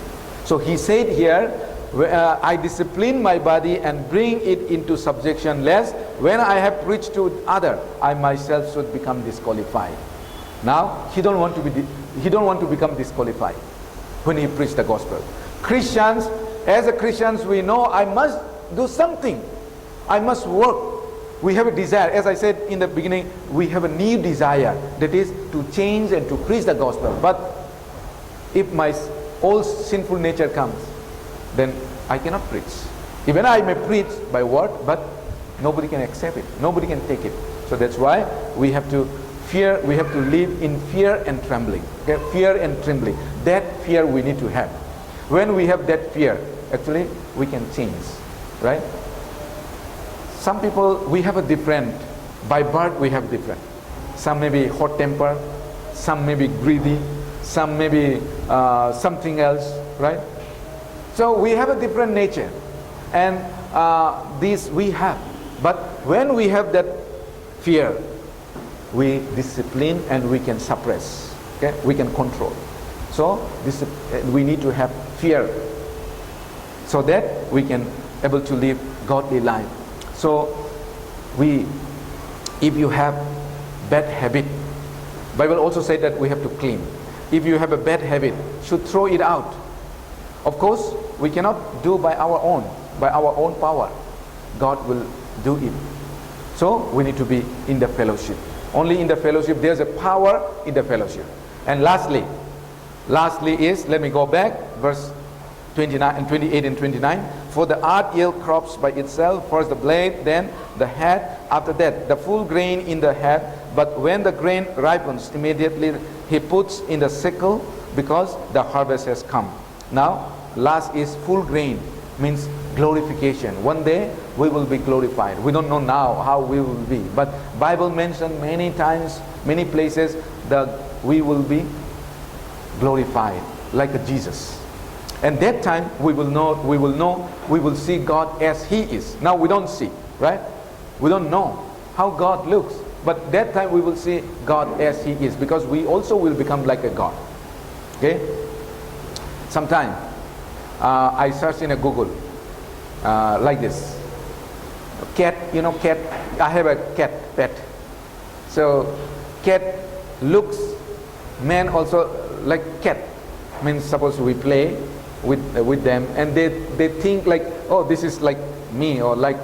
So he said here, I discipline my body and bring it into subjection, lest when I have preached to other, I myself should become disqualified. Now he don't want to become disqualified when he preached the gospel. Christians, as a Christians, we know I must do something. I must work. We have a desire. As I said in the beginning, we have a new desire, that is to change and to preach the gospel. But if my old sinful nature comes, then I cannot preach. Even I may preach by word, but nobody can accept it. Nobody can take it. So that's why we have to fear. We have to live in fear and trembling. Okay? Fear and trembling. That fear we need to have. When we have that fear, actually we can change, right? Some people, we have a different, by birth we have different. Some may be hot tempered, some may be greedy, some may be something else, right? So we have a different nature, and these we have. But when we have that fear, we discipline and we can suppress, okay? We can control. So we need to have fear, so that we can able to live godly life. So if you have bad habit, Bible also said that we have to clean. If you have a bad habit, should throw it out. Of course, we cannot do by our own power. God will do it. So we need to be in the fellowship. Only in the fellowship, there's a power in the fellowship. And lastly is, let me go back, verse 29 and 28 and 29. For the earth yield crops by itself, first the blade, then the head, after that the full grain in the head. But when the grain ripens, immediately he puts in the sickle, because the harvest has come. Now, last is full grain, means glorification. One day we will be glorified. We don't know now how we will be, but Bible mentioned many times, many places, that we will be glorified like a Jesus. And that time we will see God as He is. Now we don't see, right? We don't know how God looks, but that time we will see God as He is, because we also will become like a God. Okay? Sometime I search in a Google like this. Cat, cat. I have a cat pet. So cat looks, man also like cat. Means suppose we play with them, and they think like, oh, this is like me, or like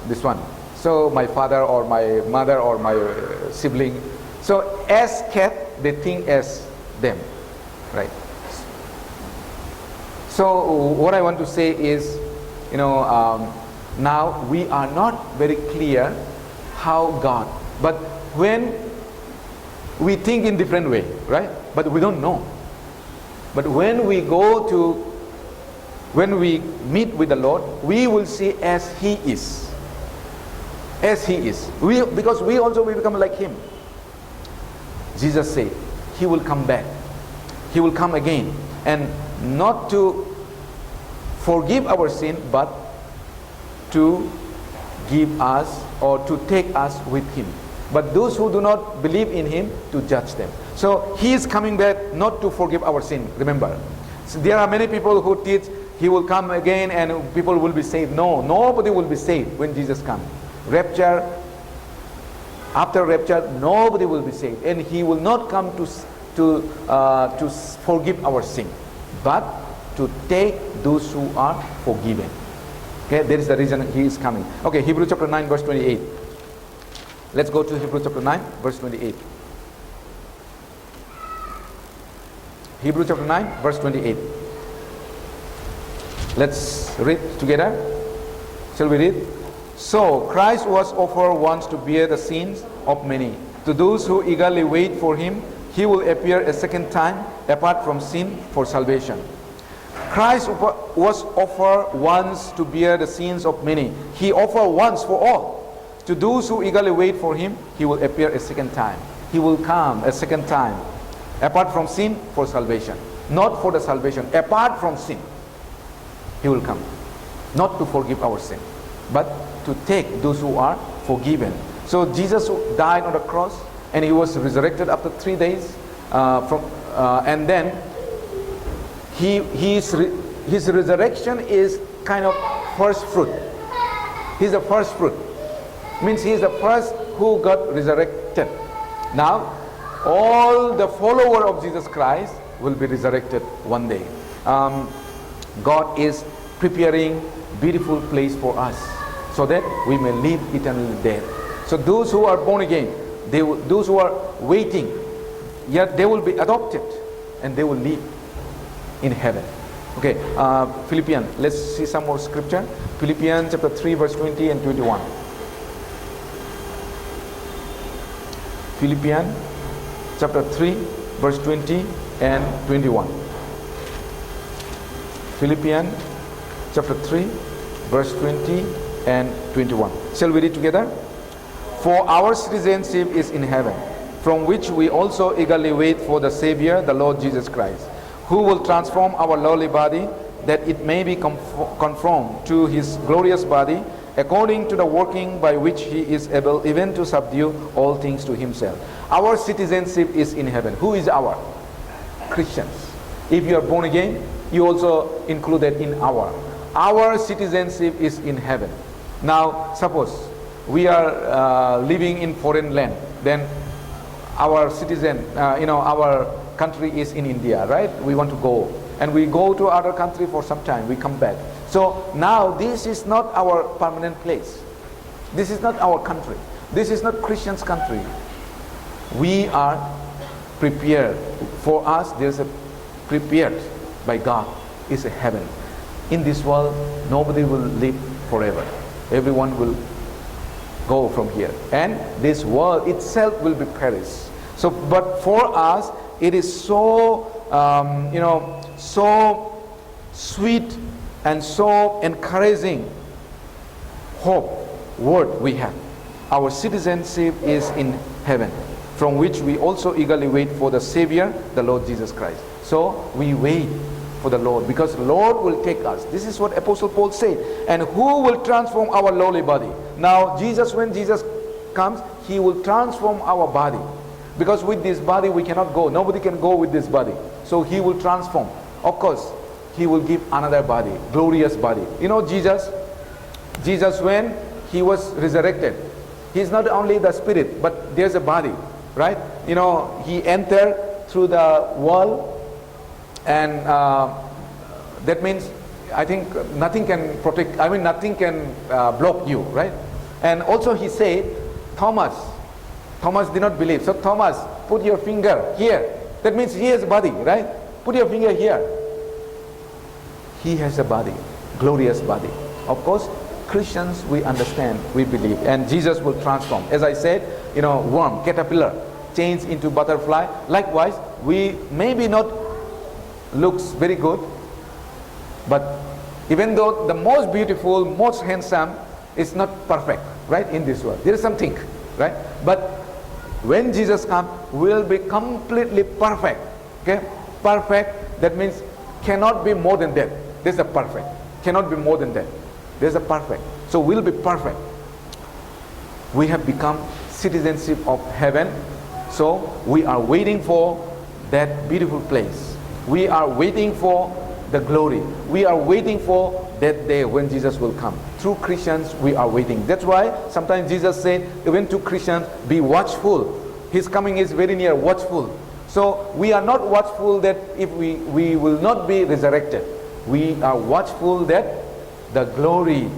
this one. So my father or my mother or my sibling. So as cat, they think as them, right? So what I want to say is, now we are not very clear how God, but when we think in different way, right? But we don't know. But when we meet with the Lord, we will see as He is. As He is. Because we also will become like Him. Jesus said, He will come back. He will come again. And not to forgive our sin, but to give us, or to take us with Him. But those who do not believe in Him, to judge them. So He is coming back not to forgive our sin, remember. So there are many people who teach He will come again and people will be saved. No, nobody will be saved when Jesus comes. Rapture, after rapture, nobody will be saved. And He will not come to forgive our sin, but to take those who are forgiven. Okay, that is the reason He is coming. Okay, Hebrews chapter 9 verse 28. Let's go to Hebrews chapter 9 verse 28. Hebrews chapter 9 verse 28. Let's read together. Shall we read? So Christ was offered once to bear the sins of many. To those who eagerly wait for Him, He will appear a second time apart from sin for salvation. Christ was offered once to bear the sins of many. He offered once for all. To those who eagerly wait for Him, He will appear a second time. He will come a second time apart from sin for salvation. Not for the salvation, apart from sin. He will come. Not to forgive our sin, but to take those who are forgiven. So Jesus died on the cross, and He was resurrected after 3 days. And then His resurrection is kind of first fruit. He's the first fruit. Means He is the first who got resurrected. Now, all the follower of Jesus Christ will be resurrected one day. God is preparing beautiful place for us, so that we may live eternally there. So those who are born again, those who are waiting, yet they will be adopted, and they will live in heaven. Okay, Philippians, let's see some more scripture. Philippians chapter 3 verse 20 and 21. Philippians chapter 3 verse 20 and 21. Philippians chapter 3 verse 20 and 21. Shall we read together? For our citizenship is in heaven, from which we also eagerly wait for the Savior, the Lord Jesus Christ, who will transform our lowly body, that it may be conformed to His glorious body, according to the working by which He is able even to subdue all things to Himself. Our citizenship is in heaven. Who is our? Christians. If you are born again, you also included in our. Our citizenship is in heaven. Now, suppose we are living in foreign land, then our citizen, our country is in India, right? We want to go, and we go to other country for some time, we come back. So now this is not our permanent place. This is not our country. This is not Christian's country. We are prepared. For us, there's a prepared by God is a heaven. in this world, nobody will live forever. Everyone will go from here, and this world itself will be perished. So, but for us, it is so so sweet and so encouraging hope word we have. Our citizenship is in heaven, from which we also eagerly wait for the Savior, the Lord Jesus Christ. So we wait for the Lord, because the Lord will take us. This is what Apostle Paul said. And who will transform our lowly body? Now Jesus, when Jesus comes, He will transform our body, because with this body we cannot go. Nobody can go with this body. So He will transform. Of course, He will give another body, glorious body. You know, Jesus when He was resurrected, He's not only the spirit, but there's a body, right? You know, He entered through the wall, and that means, I think, nothing can protect, nothing can block you, right? And also He said, Thomas did not believe. So Thomas, put your finger here. That means he has a body, right? Put your finger here. He has a body, glorious body. Of course, Christians, we understand, we believe, and Jesus will transform. As I said, you know, worm, caterpillar, change into butterfly. Likewise, we maybe not looks very good, but even though the most beautiful, most handsome is not perfect, right, in this world, there is something, right? But when Jesus comes, we'll be completely perfect. Okay, perfect, that means cannot be more than that. There's a perfect, cannot be more than that. There's a perfect. So we'll be perfect. We have become citizenship of heaven. So we are waiting for that beautiful place. We are waiting for the glory. We are waiting for that day when Jesus will come. Through Christians, we are waiting. That's why sometimes Jesus said, even to Christians, be watchful. His coming is very near, watchful. So we are not watchful that if we will not be resurrected. We are watchful that the glory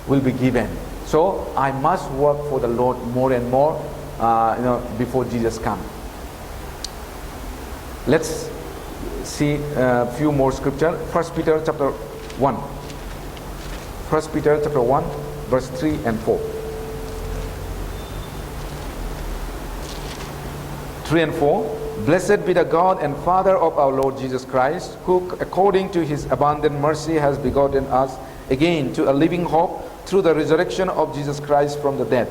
will be given. So I must work for the Lord more and more, before Jesus comes. Let's see a few more scripture. 1 Peter chapter 1. 1 Peter chapter 1, verse 3 and 4. 3 and 4. Blessed be the God and Father of our Lord Jesus Christ, who according to His abundant mercy has begotten us again to a living hope through the resurrection of Jesus Christ from the dead,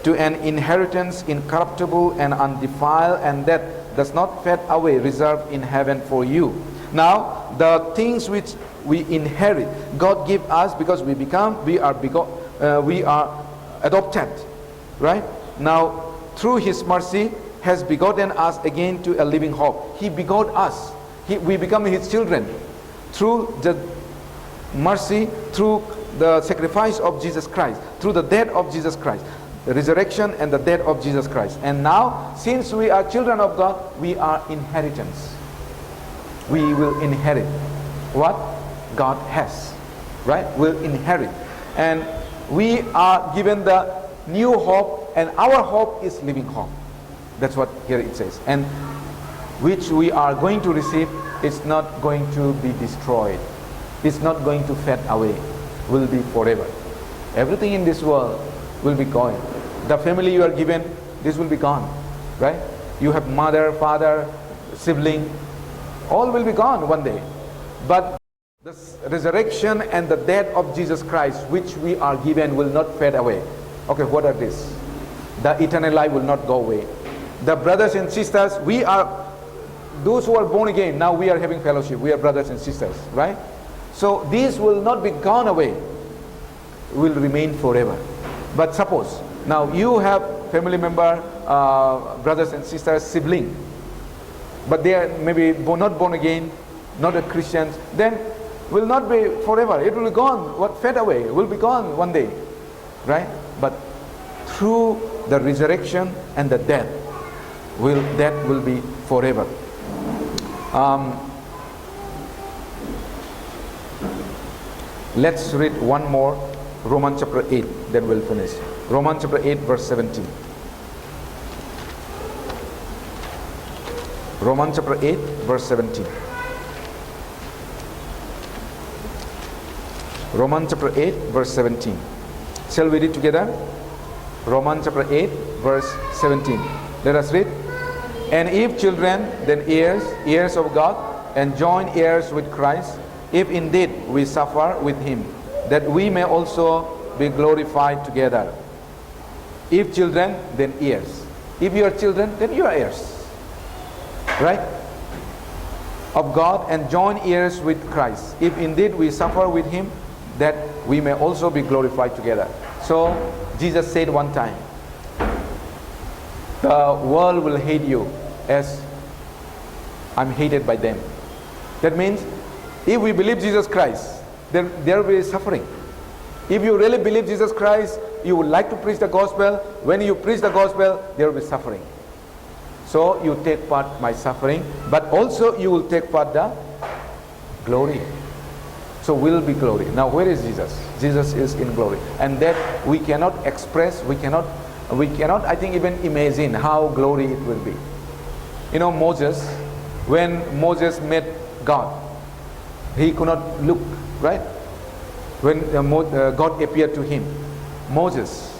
to an inheritance incorruptible and undefiled, and that does not fade away, reserved in heaven for you. Now, the things which we inherit, God give us because we are adopted, right? Now, through His mercy, has begotten us again to a living hope. He begot us. We become His children through the mercy, through the sacrifice of Jesus Christ, through the death of Jesus Christ, the resurrection and the death of Jesus Christ. And now, since we are children of God, we are inheritance. We will inherit what God has, right? We'll inherit. And we are given the new hope, and our hope is living hope. That's what here it says. And which we are going to receive is not going to be destroyed. It's not going to fade away. Will be forever. Everything in this world will be gone. The family you are given, this will be gone, right? You have mother, father, sibling, all will be gone one day. But the resurrection and the death of Jesus Christ, which we are given, will not fade away. Okay, what are these? The eternal life will not go away. The brothers and sisters, we are those who are born again. Now we are having fellowship. We are brothers and sisters, right? So these will not be gone away. Will remain forever. But suppose now you have family member, brothers and sisters, sibling, but they are maybe not born again, not a Christians, then will not be forever. It will be gone. What fade away will be gone one day, right? But through the resurrection and the death, that will be forever. Let's read one more, Romans chapter 8, then we'll finish. Romans chapter 8, verse 17. Romans chapter 8, verse 17. Romans chapter 8, verse 17. Shall we read together? Romans chapter 8, verse 17. Let us read. And if children, then heirs, heirs of God, and joint heirs with Christ, if indeed we suffer with him, that we may also be glorified together. If children, then heirs. If you are children, then you are heirs. Right? Of God, and joint heirs with Christ, if indeed we suffer with him, that we may also be glorified together. So Jesus said one time, the world will hate you as I'm hated by them. That means if we believe Jesus Christ, then there will be suffering. If you really believe Jesus Christ, you would like to preach the gospel. When you preach the gospel, there will be suffering. So you take part my suffering, but also you will take part the glory. So will be glory. Now where is Jesus? Jesus is in glory, and that we cannot express, we cannot I think even imagine how glory it will be. You know, Moses, when Moses met God, he could not look, right? When God appeared to him, Moses,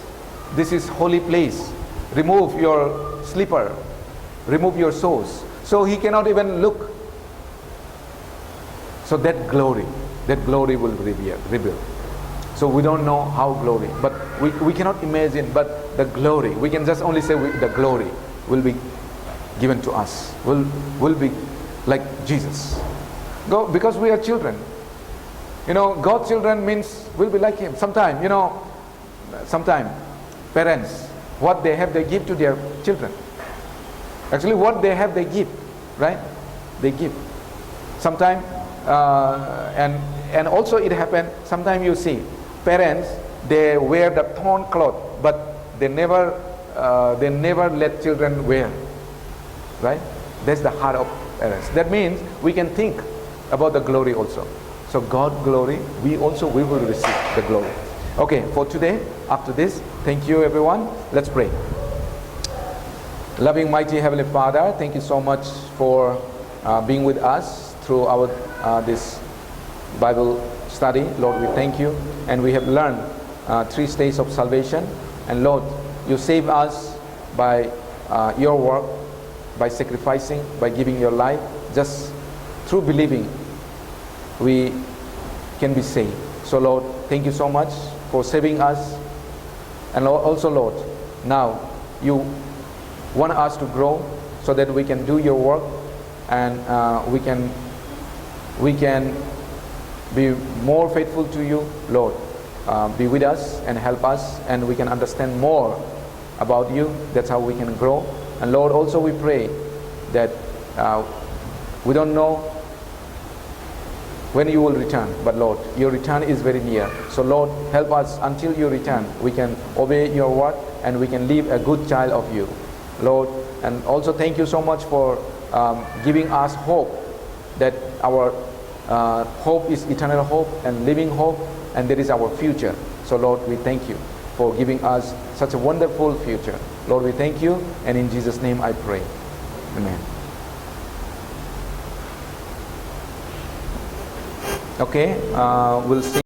this is holy place, remove your slipper, remove your shoes. So he cannot even look. So that glory will be revealed. So we don't know how glory, but we cannot imagine, but the glory, we can just only say the glory will be given to us, will be like Jesus. Because we are children. You know, God's children means we'll be like him. Sometimes parents, what they have, they give to their children. Actually, what they have, they give, right? They give. Sometimes, and also it happens, sometimes you see, parents, they wear the torn cloth, but they never let children wear, right? That's the heart of parents. That means we can think about the glory also. So God glory, we will receive the glory. Okay, for today, after this, thank you everyone. Let's pray. Loving, mighty Heavenly Father, thank you so much for being with us through our this Bible study. Lord, we thank you, and we have learned 3 stages of salvation. And Lord, you save us by your work, by sacrificing, by giving your life. Just through believing, we can be saved. So Lord, thank you so much for saving us. And also Lord, now you want us to grow so that we can do your work, and we can be more faithful to you. Lord, be with us and help us, and we can understand more about you. That's how we can grow. And Lord, also we pray that we don't know when you will return, but Lord, your return is very near. So Lord, help us until you return. We can obey your word, and we can live a good child of you, Lord. And also thank you so much for giving us hope, that our hope is eternal hope and living hope, and that is our future. So Lord, we thank you for giving us such a wonderful future. Lord, we thank you, and in Jesus' name I pray. Amen. Okay, we'll see.